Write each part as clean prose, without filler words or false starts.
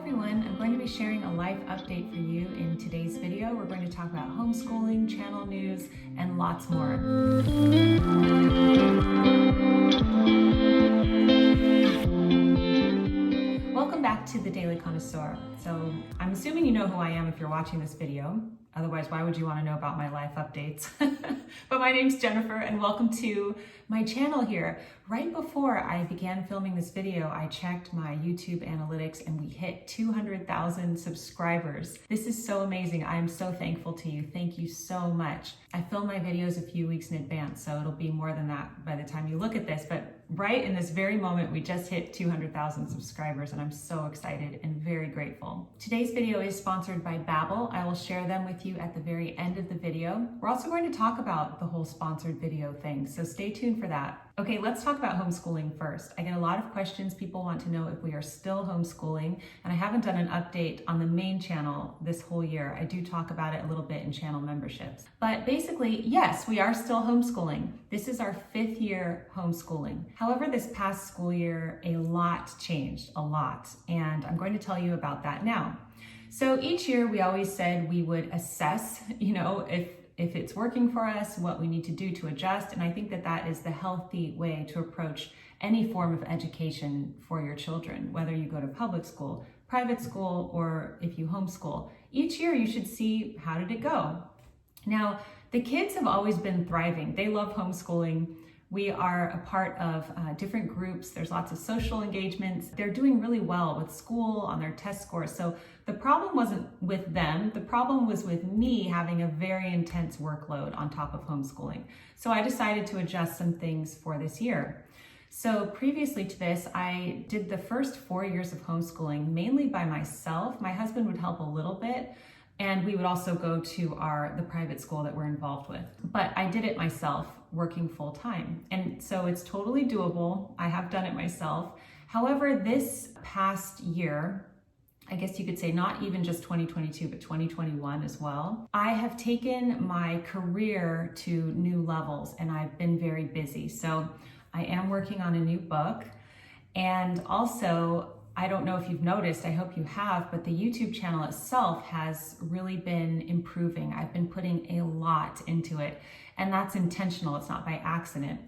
everyone, I'm going to be sharing a life update for you in today's video. We're going to talk about homeschooling, channel news, and lots more. Welcome back to the Daily Connoisseur. So I'm assuming you know who I am if you're watching this video. Otherwise, why would you want to know about my life updates? But my name's Jennifer and welcome to my channel here. Right before I began filming this video, I checked my YouTube analytics and we hit 200,000 subscribers. This is so amazing. I am so thankful to you. Thank you so much. I film my videos a few weeks in advance, so it'll be more than that by the time you look at this. But right in this very moment, we just hit 200,000 subscribers and I'm so excited and very grateful. Today's video is sponsored by Babbel. I will share them with you at the very end of the video. We're also going to talk about the whole sponsored video thing, so stay tuned for that. Okay, let's talk about homeschooling first. I get a lot of questions. People want to know if we are still homeschooling, and I haven't done an update on the main channel this whole year. I do talk about it a little bit in channel memberships. But basically, yes, we are still homeschooling. This is our 5th year homeschooling. However, this past school year, a lot changed, a lot, and I'm going to tell you about that now. So each year we always said we would assess, if it's working for us, what we need to do to adjust. And I think that that is the healthy way to approach any form of education for your children, whether you go to public school, private school, or if you homeschool. Each year you should see, how did it go? Now, the kids have always been thriving. They love homeschooling. We are a part of different groups. There's lots of social engagements. They're doing really well with school on their test scores. So the problem wasn't with them. The problem was with me having a very intense workload on top of homeschooling. So I decided to adjust some things for this year. So previously to this, I did the first 4 years of homeschooling mainly by myself. My husband would help a little bit, and we would also go to the private school that we're involved with. But I did it myself, working full time. And so it's totally doable. I have done it myself. However, this past year, I guess you could say not even just 2022, but 2021 as well, I have taken my career to new levels and I've been very busy. So I am working on a new book, and also, I don't know if you've noticed, I hope you have, but the YouTube channel itself has really been improving. I've been putting a lot into it, and that's intentional. It's not by accident.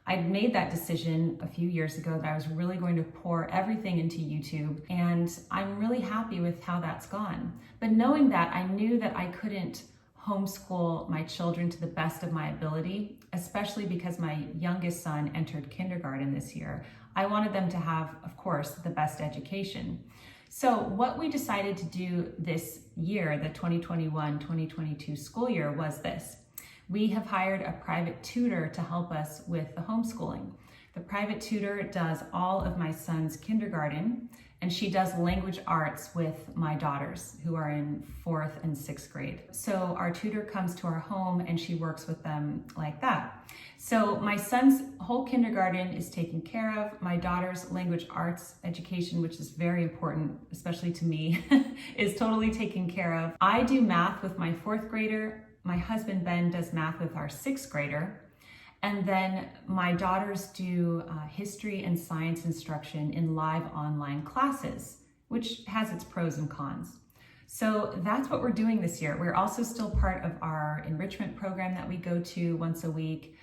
I made that decision a few years ago that I was really going to pour everything into YouTube, and I'm really happy with how that's gone. But knowing that, I knew that I couldn't homeschool my children to the best of my ability, especially because my youngest son entered kindergarten this year. I wanted them to have, of course, the best education. So what we decided to do this year, the 2021-2022 school year, was this. We have hired a private tutor to help us with the homeschooling. The private tutor does all of my son's kindergarten, and she does language arts with my daughters who are in 4th and 6th grade. So our tutor comes to our home and she works with them like that. So my son's whole kindergarten is taken care of. My daughter's language arts education, which is very important, especially to me, is totally taken care of. I do math with my 4th grader. My husband, Ben, does math with our 6th grader. And then my daughters do history and science instruction in live online classes, which has its pros and cons. So that's what we're doing this year. We're also still part of our enrichment program that we go to once a week.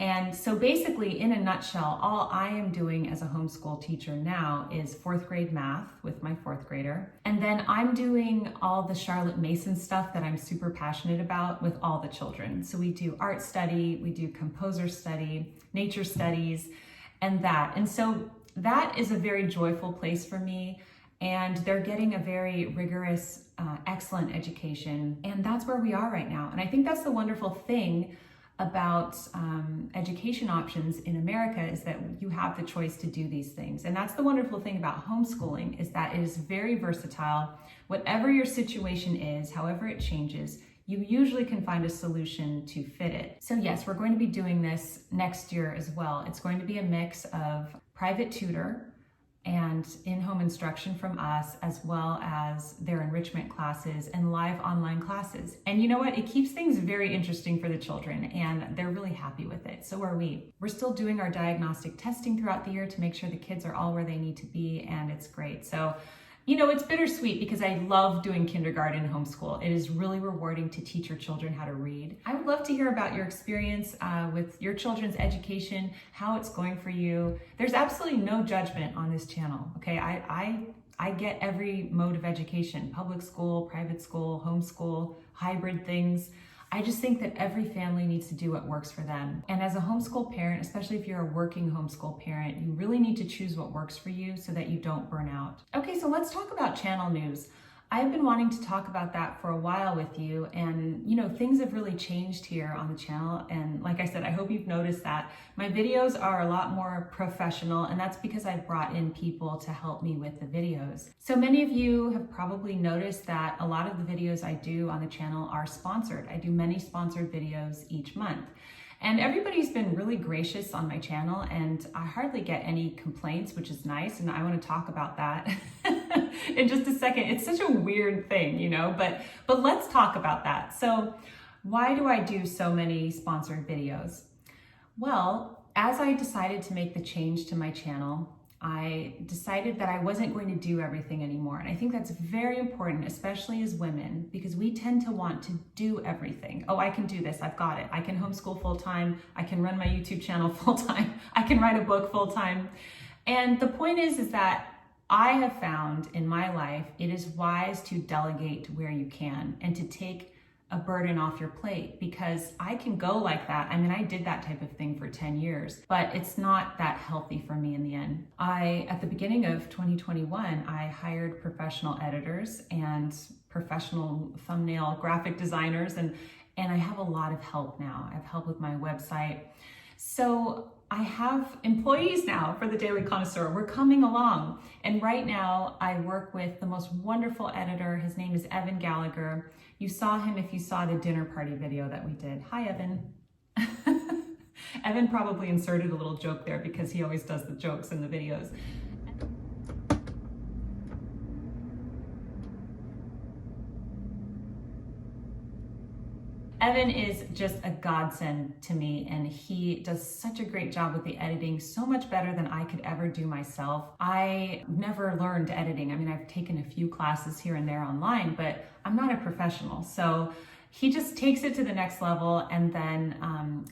And so basically, in a nutshell, all I am doing as a homeschool teacher now is 4th grade math with my 4th grader. And then I'm doing all the Charlotte Mason stuff that I'm super passionate about with all the children. So we do art study, we do composer study, nature studies, and that. And so that is a very joyful place for me. And they're getting a very rigorous, excellent education. And that's where we are right now. And I think that's the wonderful thing about education options in America, is that you have the choice to do these things. And that's the wonderful thing about homeschooling, is that it is very versatile. Whatever your situation is, however it changes, you usually can find a solution to fit it. So yes, we're going to be doing this next year as well. It's going to be a mix of private tutor and in-home instruction from us, as well as their enrichment classes and live online classes. And you know what? It keeps things very interesting for the children, and they're really happy with it. So are we. We're still doing our diagnostic testing throughout the year to make sure the kids are all where they need to be, and it's great. So You know, it's bittersweet because I love doing kindergarten and homeschool. It is really rewarding to teach your children how to read. I would love to hear about your experience with your children's education, how it's going for you. There's absolutely no judgment on this channel, okay? I get every mode of education, public school, private school, homeschool, hybrid things. I just think that every family needs to do what works for them. And as a homeschool parent, especially if you're a working homeschool parent, you really need to choose what works for you so that you don't burn out. Okay, so let's talk about channel news. I've been wanting to talk about that for a while with you, and you know, things have really changed here on the channel. And like I said, I hope you've noticed that my videos are a lot more professional, and that's because I've brought in people to help me with the videos. So many of you have probably noticed that a lot of the videos I do on the channel are sponsored. I do many sponsored videos each month. And everybody's been really gracious on my channel, and I hardly get any complaints, which is nice, and I want to talk about that in just a second. It's such a weird thing, you know, but let's talk about that. So why do I do so many sponsored videos? Well, as I decided to make the change to my channel, I decided that I wasn't going to do everything anymore. And I think that's very important, especially as women, because we tend to want to do everything. Oh, I can do this, I've got it. I can homeschool full-time, I can run my YouTube channel full-time, I can write a book full-time. And the point is that I have found in my life, it is wise to delegate where you can and to take a burden off your plate, because I can go like that. I mean, I did that type of thing for 10 years, but it's not that healthy for me in the end. At the beginning of 2021, I hired professional editors and professional thumbnail graphic designers, and I have a lot of help now. I have help with my website. So I have employees now for the Daily Connoisseur. We're coming along. And right now I work with the most wonderful editor. His name is Gallagher. You saw him if you saw the dinner party video that we did. Hi, Evan. Evan probably inserted a little joke there because he always does the jokes in the videos. Evan is just a godsend to me, and he does such a great job with the editing, so much better than I could ever do myself. I never learned editing. I mean, I've taken a few classes here and there online, but I'm not a professional. So he just takes it to the next level, and then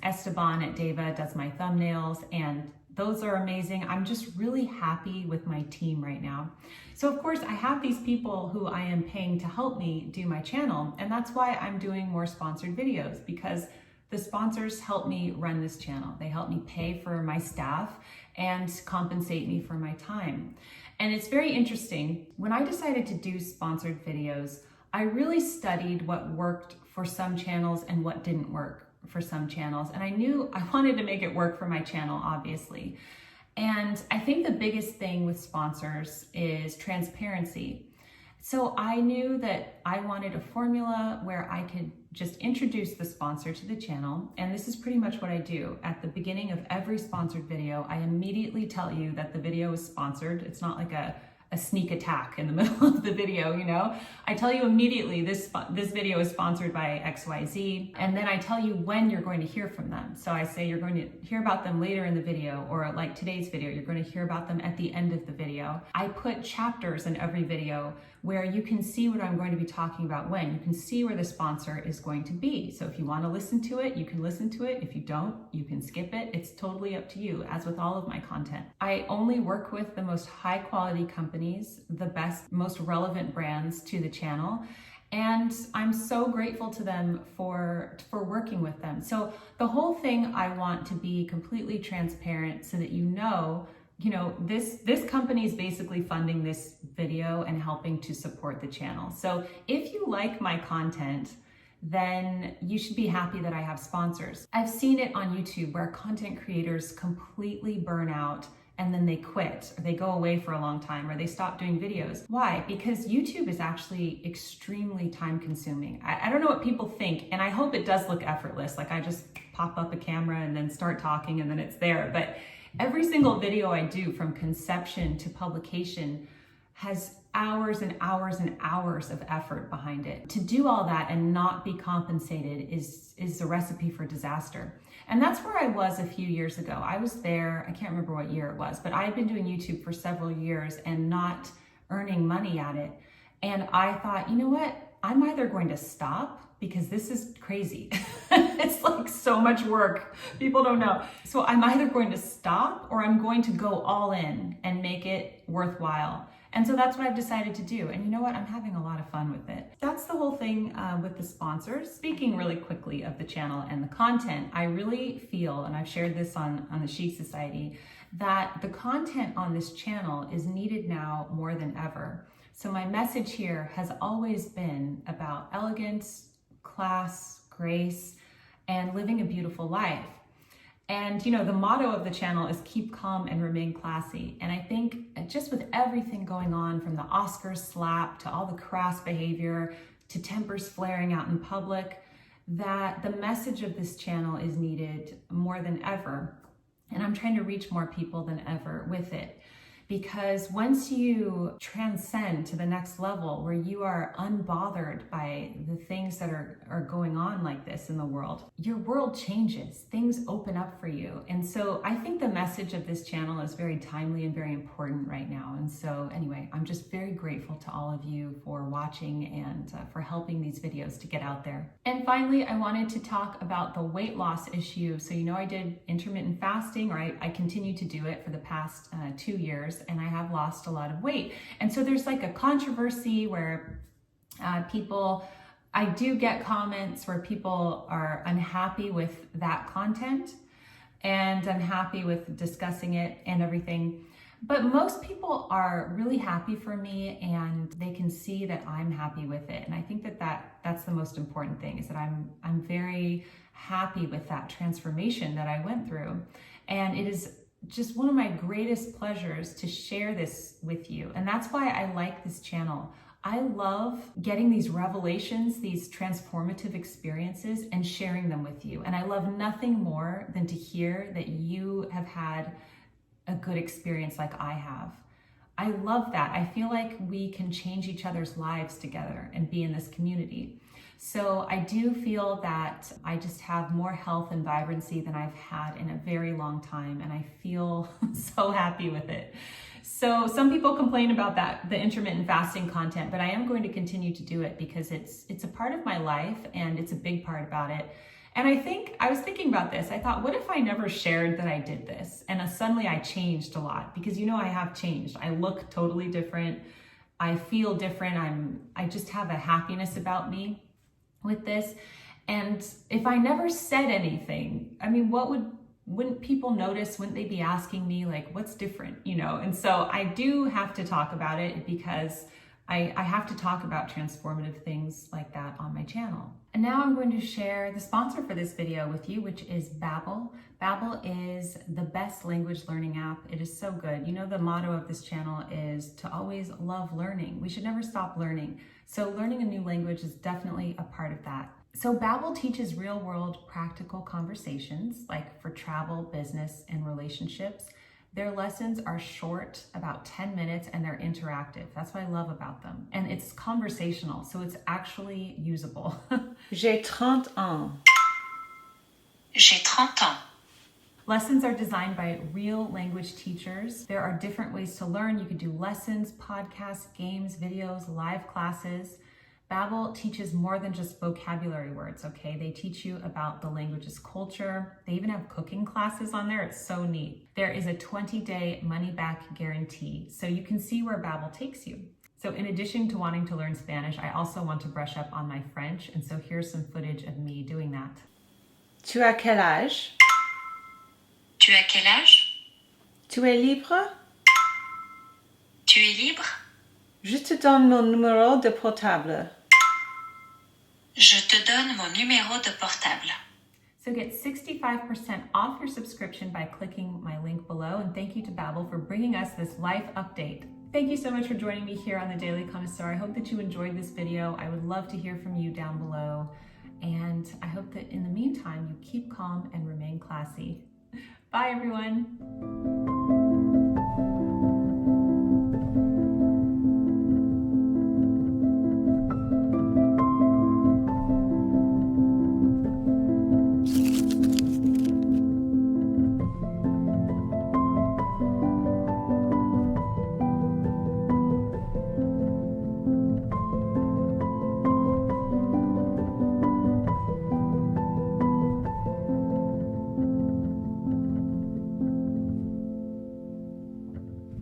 Esteban at Deva does my thumbnails, and those are amazing. I'm just really happy with my team right now. So of course I have these people who I am paying to help me do my channel, and that's why I'm doing more sponsored videos, because the sponsors help me run this channel. They help me pay for my staff and compensate me for my time. And it's very interesting. When I decided to do sponsored videos, I really studied what worked for some channels and what didn't work for some channels. And I knew I wanted to make it work for my channel, obviously. And I think the biggest thing with sponsors is transparency. So I knew that I wanted a formula where I could just introduce the sponsor to the channel. And this is pretty much what I do. At the beginning of every sponsored video, I immediately tell you that the video is sponsored. It's not like a sneak attack in the middle of the video, you know? I tell you immediately this video is sponsored by XYZ, and then I tell you when you're going to hear from them. So I say you're going to hear about them later in the video, or like today's video, you're going to hear about them at the end of the video. I put chapters in every video where you can see what I'm going to be talking about when. You can see where the sponsor is going to be. So if you want to listen to it, you can listen to it. If you don't, you can skip it. It's totally up to you, as with all of my content. I only work with the most high quality companies, the best, most relevant brands to the channel. And I'm so grateful to them for working with them. So the whole thing, I want to be completely transparent so that you know, this company is basically funding this video and helping to support the channel. So if you like my content, then you should be happy that I have sponsors. I've seen it on YouTube where content creators completely burn out and then they quit, or they go away for a long time, or they stop doing videos. Why? Because YouTube is actually extremely time consuming. I don't know what people think, and I hope it does look effortless, like I just pop up a camera and then start talking and then it's there. But every single video I do from conception to publication has hours and hours and hours of effort behind it. To do all that and not be compensated is a recipe for disaster. And that's where I was a few years ago. I was there, I can't remember what year it was, but I had been doing YouTube for several years and not earning money at it. And I thought, you know what? I'm either going to stop because this is crazy. It's like so much work. People don't know. So I'm either going to stop or I'm going to go all in and make it worthwhile. And so that's what I've decided to do. And you know what? I'm having a lot of fun with it. That's the whole thing with the sponsors. Speaking really quickly of the channel and the content, I really feel, and I've shared this on the Chic Society, that the content on this channel is needed now more than ever. So my message here has always been about elegance, class, grace, and living a beautiful life. And you know, the motto of the channel is keep calm and remain classy. And I think just with everything going on, from the Oscars slap to all the crass behavior to tempers flaring out in public, that the message of this channel is needed more than ever. And I'm trying to reach more people than ever with it. Because once you transcend to the next level where you are unbothered by the things that are going on like this in the world, your world changes, things open up for you. And so I think the message of this channel is very timely and very important right now. And so anyway, I'm just very grateful to all of you for watching and for helping these videos to get out there. And finally, I wanted to talk about the weight loss issue. So you know, I did intermittent fasting, or I continue to do it for the past 2 years. And I have lost a lot of weight. And so there's like a controversy where I do get comments where people are unhappy with that content and unhappy with discussing it and everything. But most people are really happy for me, and they can see that I'm happy with it. And I think that's the most important thing, is that I'm very happy with that transformation that I went through. And it is just one of my greatest pleasures to share this with you. And that's why I like this channel. I love getting these revelations, these transformative experiences, and sharing them with you. And I love nothing more than to hear that you have had a good experience like I have. I love that. I feel like we can change each other's lives together and be in this community. So I do feel that I just have more health and vibrancy than I've had in a very long time, and I feel so happy with it. So some people complain about that, the intermittent fasting content, but I am going to continue to do it because it's a part of my life and it's a big part about it. And I was thinking about this. I thought, what if I never shared that I did this? And suddenly I changed a lot, because you know, I have changed. I look totally different. I feel different. I just have a happiness about me with this. And if I never said anything, I mean, wouldn't people notice? Wouldn't they be asking me like, what's different, you know? And so I do have to talk about it, because I have to talk about transformative things like that on my channel. And now I'm going to share the sponsor for this video with you, which is Babbel. Babbel is the best language learning app. It is so good. You know, the motto of this channel is to always love learning. We should never stop learning. So learning a new language is definitely a part of that. So Babbel teaches real-world practical conversations, like for travel, business, and relationships. Their lessons are short, about 10 minutes, and they're interactive. That's what I love about them. And it's conversational, so it's actually usable. J'ai 30 ans. J'ai 30 ans. Lessons are designed by real language teachers. There are different ways to learn. You could do lessons, podcasts, games, videos, live classes. Babbel teaches more than just vocabulary words, okay? They teach you about the language's culture. They even have cooking classes on there. It's so neat. There is a 20-day money-back guarantee, so you can see where Babbel takes you. So in addition to wanting to learn Spanish, I also want to brush up on my French, and so here's some footage of me doing that. Tu as quel âge? Tu as quel âge? Tu es libre? Tu es libre? Je te donne mon numéro de portable. Je te donne mon numéro de portable. So get 65% off your subscription by clicking my link below. And thank you to Babbel for bringing us this life update. Thank you so much for joining me here on the Daily Connoisseur. I hope that you enjoyed this video. I would love to hear from you down below. And I hope that in the meantime, you keep calm and remain classy. Bye, everyone.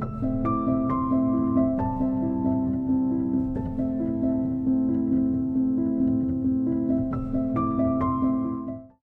you.